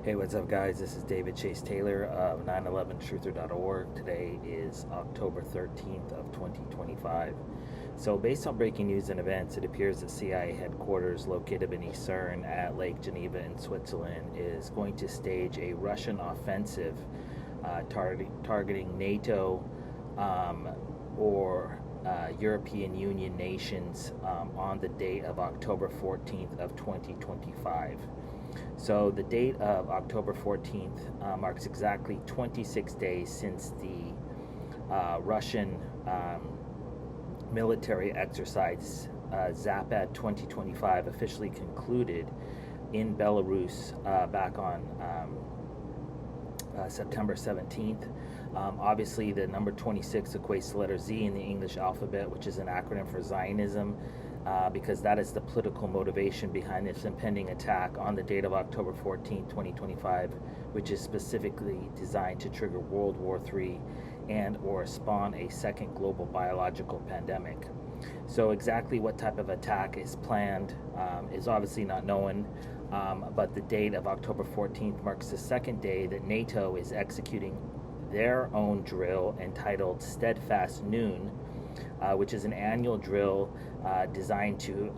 Hey, what's up, guys? This is David Chase Taylor of 911truther.org. Today is October 13th of 2025. So, based on breaking news and events, it appears that CIA headquarters located beneath CERN at Lake Geneva in Switzerland is going to stage a Russian offensive targeting NATO or European Union nations on the date of October 14th of 2025. So the date of October 14th marks exactly 26 days since the Russian military exercise Zapad 2025 officially concluded in Belarus back on September 17th. Obviously, the number 26 equates to letter Z in the English alphabet, which is an acronym for Zionism, because that is the political motivation behind this impending attack on the date of October 14, 2025, which is specifically designed to trigger World War III and or spawn a second global biological pandemic. So exactly what type of attack is planned is obviously not known, but the date of October 14th marks the second day that NATO is executing their own drill entitled Steadfast Noon, which is an annual drill designed to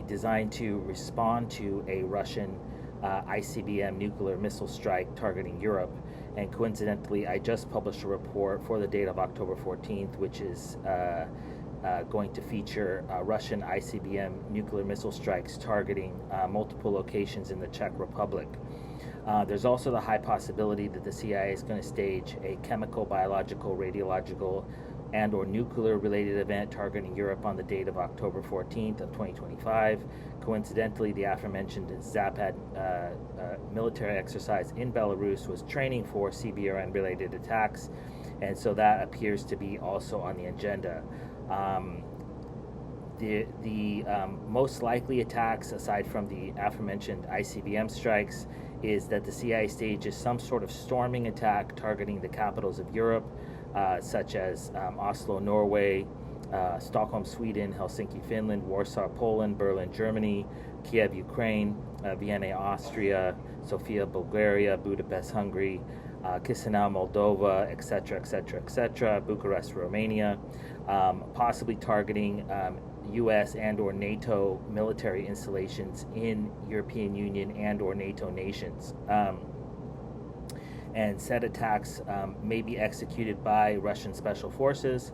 designed to respond to a Russian ICBM nuclear missile strike targeting Europe. And coincidentally, I just published a report for the date of October 14th, which is going to feature Russian ICBM nuclear missile strikes targeting multiple locations in the Czech Republic. There's also the high possibility that the CIA is going to stage a chemical, biological, radiological, and or nuclear-related event targeting Europe on the date of October 14th of 2025. Coincidentally, the aforementioned Zapad military exercise in Belarus was training for CBRN-related attacks, and so that appears to be also on the agenda. The most likely attacks, aside from the aforementioned ICBM strikes, is that the CIA stages some sort of storming attack targeting the capitals of Europe, such as Oslo, Norway, Stockholm, Sweden, Helsinki, Finland, Warsaw, Poland, Berlin, Germany, Kiev, Ukraine, Vienna, Austria, Sofia, Bulgaria, Budapest, Hungary, Chisinau, Moldova, etc., etc., etc., Bucharest, Romania, possibly targeting U.S. and or NATO military installations in European Union and or NATO nations. And said attacks may be executed by Russian special forces,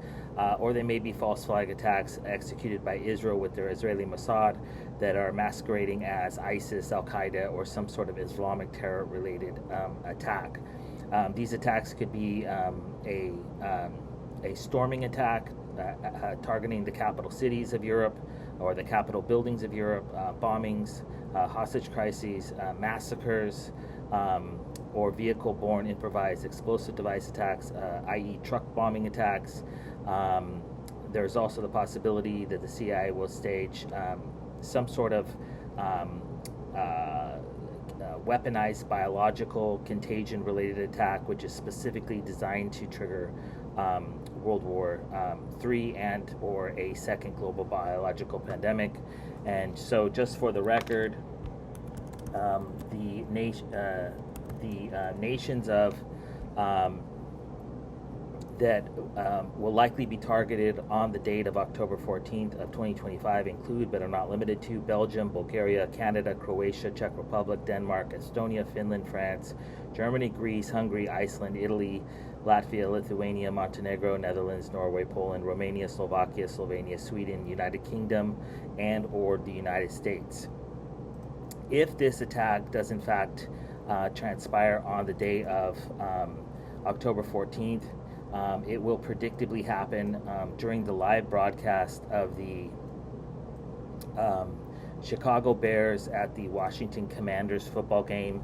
or they may be false flag attacks executed by Israel with their Israeli Mossad that are masquerading as ISIS, Al-Qaeda, or some sort of Islamic terror-related attack. These attacks could be a storming attack targeting the capital cities of Europe or the capital buildings of Europe, bombings, hostage crises, massacres, or vehicle-borne improvised explosive device attacks, i.e. truck bombing attacks. There's also the possibility that the CIA will stage some sort of weaponized biological contagion-related attack, which is specifically designed to trigger World War III and or a second global biological pandemic. And so, just for the record, the nations of that will likely be targeted on the date of October 14th of 2025 include, but are not limited to, Belgium, Bulgaria, Canada, Croatia, Czech Republic, Denmark, Estonia, Finland, France, Germany, Greece, Hungary, Iceland, Italy, Latvia, Lithuania, Montenegro, Netherlands, Norway, Poland, Romania, Slovakia, Slovenia, Sweden, United Kingdom, and or the United States. If this attack does in fact transpire on the day of October 14th, it will predictably happen during the live broadcast of the Chicago Bears at the Washington Commanders football game,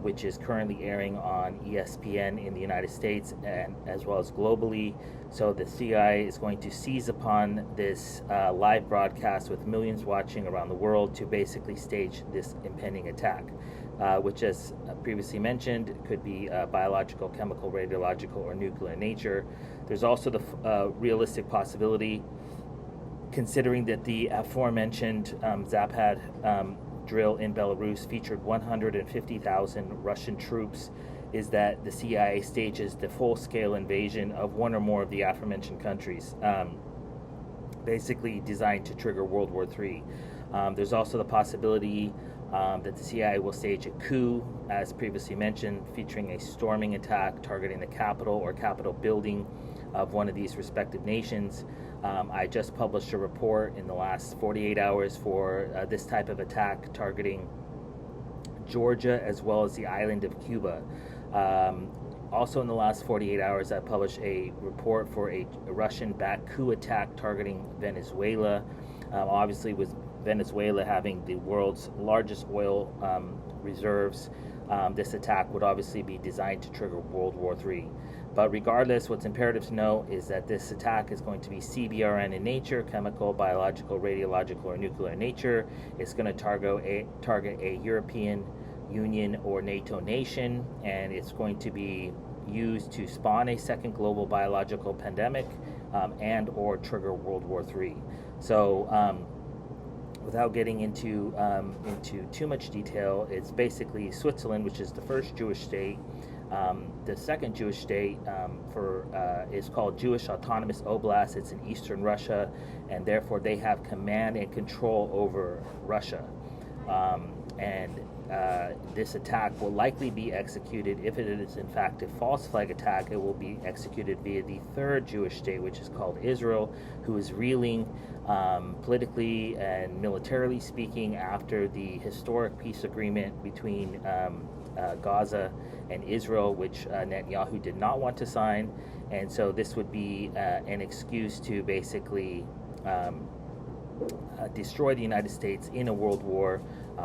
which is currently airing on ESPN in the United States and as well as globally. So the CIA is going to seize upon this live broadcast with millions watching around the world to basically stage this impending attack, which, as previously mentioned, could be biological, chemical, radiological, or nuclear in nature. There's also the realistic possibility, considering that the aforementioned Zapad drill in Belarus featured 150,000 Russian troops is that the CIA stages the full-scale invasion of one or more of the aforementioned countries, basically designed to trigger World War III. There's also the possibility that the CIA will stage a coup, as previously mentioned, featuring a storming attack targeting the capital or capital building of one of these respective nations. I just published a report in the last 48 hours for this type of attack targeting Georgia as well as the island of Cuba. Also in the last 48 hours, I published a report for a Russian-backed coup attack targeting Venezuela, obviously with Venezuela having the world's largest oil reserves. This attack would obviously be designed to trigger World War III. But regardless, what's imperative to know is that this attack is going to be CBRN in nature, chemical, biological, radiological, or nuclear in nature. It's going to target a European Union or NATO nation, and it's going to be used to spawn a second global biological pandemic and or trigger World War III. So without getting into too much detail, it's basically Switzerland, which is the first Jewish state. The second Jewish state is called Jewish Autonomous Oblast. It's in eastern Russia, and therefore they have command and control over Russia. This attack will likely be executed, if it is in fact a false flag attack, it will be executed via the third Jewish state, which is called Israel, who is reeling politically and militarily speaking after the historic peace agreement between Gaza and Israel, which Netanyahu did not want to sign. And so this would be an excuse to basically destroy the United States in a world war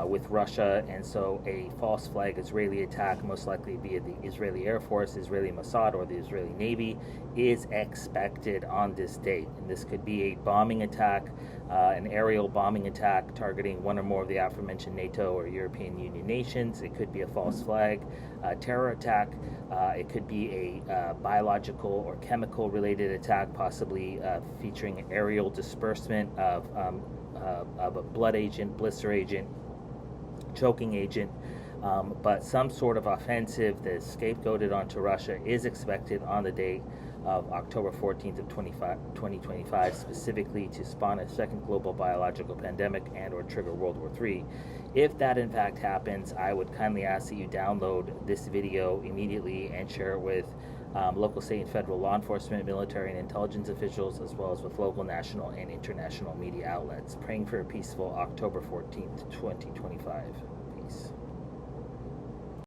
with Russia. And so a false flag Israeli attack, most likely via the Israeli Air Force, Israeli Mossad, or the Israeli Navy, is expected on this date. And this could be a bombing attack, an aerial bombing attack targeting one or more of the aforementioned NATO or European Union nations. It could be a false flag terror attack. It could be a biological or chemical related attack, possibly featuring aerial disbursement of a blood agent, blister agent, choking agent, but some sort of offensive that is scapegoated onto Russia is expected on the date of October 14th of 2025, specifically to spawn a second global biological pandemic and or trigger World War III. If that in fact happens, I would kindly ask that you download this video immediately and share it with local, state, and federal law enforcement, military, and intelligence officials, as well as with local, national, and international media outlets. Praying for a peaceful October 14th, 2025. Peace.